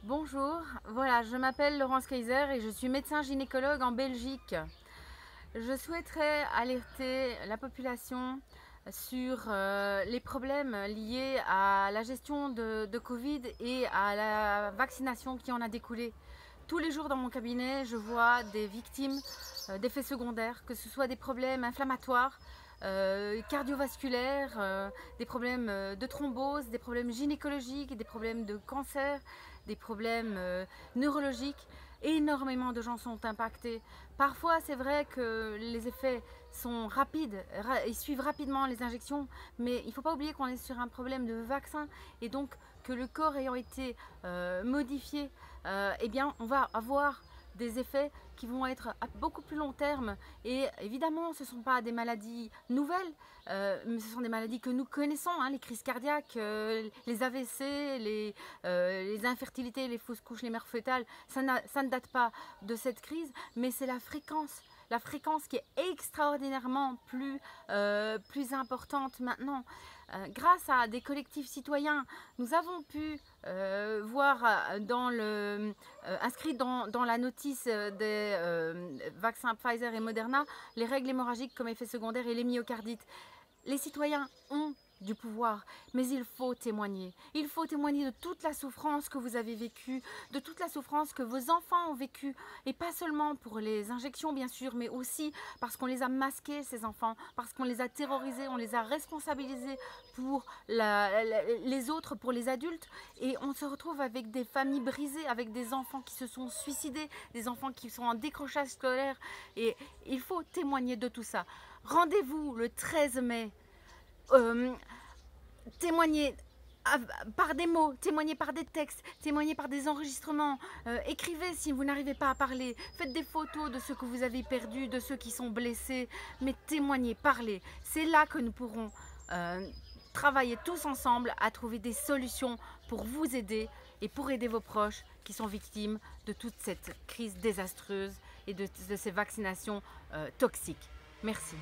Bonjour, voilà, je m'appelle Laurence Kaiser et je suis médecin gynécologue en Belgique. Je souhaiterais alerter la population sur les problèmes liés à la gestion de Covid et à la vaccination qui en a découlé. Tous les jours dans mon cabinet, je vois des victimes d'effets secondaires, que ce soit des problèmes inflammatoires, cardiovasculaires, des problèmes de thrombose, des problèmes gynécologiques, des problèmes de cancer, des problèmes neurologiques. Énormément de gens sont impactés. Parfois, c'est vrai que les effets sont rapides, ils suivent rapidement les injections, mais il ne faut pas oublier qu'on est sur un problème de vaccin et donc que le corps ayant été modifié, eh bien, on va avoir des effets qui vont être à beaucoup plus long terme. Et évidemment, ce ne sont pas des maladies nouvelles, mais ce sont des maladies que nous connaissons, hein, les crises cardiaques, les AVC, les infertilités, les fausses couches, les mères fœtales. Ça ne date pas de cette crise, mais c'est la fréquence qui est extraordinairement plus importante maintenant. Grâce à des collectifs citoyens, nous avons pu voir inscrit dans la notice des vaccins Pfizer et Moderna les règles hémorragiques comme effet secondaire et les myocardites. Les citoyens ont du pouvoir, mais il faut témoigner. Il faut témoigner de toute la souffrance que vous avez vécue, de toute la souffrance que vos enfants ont vécue, et pas seulement pour les injections bien sûr, mais aussi parce qu'on les a masqués, ces enfants, parce qu'on les a terrorisés, on les a responsabilisés pour les autres, pour les adultes, et on se retrouve avec des familles brisées, avec des enfants qui se sont suicidés, des enfants qui sont en décrochage scolaire, et il faut témoigner de tout ça. Rendez-vous le 13 mai. Témoignez par des mots, témoignez par des textes, témoignez par des enregistrements, écrivez si vous n'arrivez pas à parler, faites des photos de ceux que vous avez perdus, de ceux qui sont blessés, mais témoignez, parlez. C'est là que nous pourrons travailler tous ensemble à trouver des solutions pour vous aider et pour aider vos proches qui sont victimes de toute cette crise désastreuse et de ces vaccinations toxiques. Merci.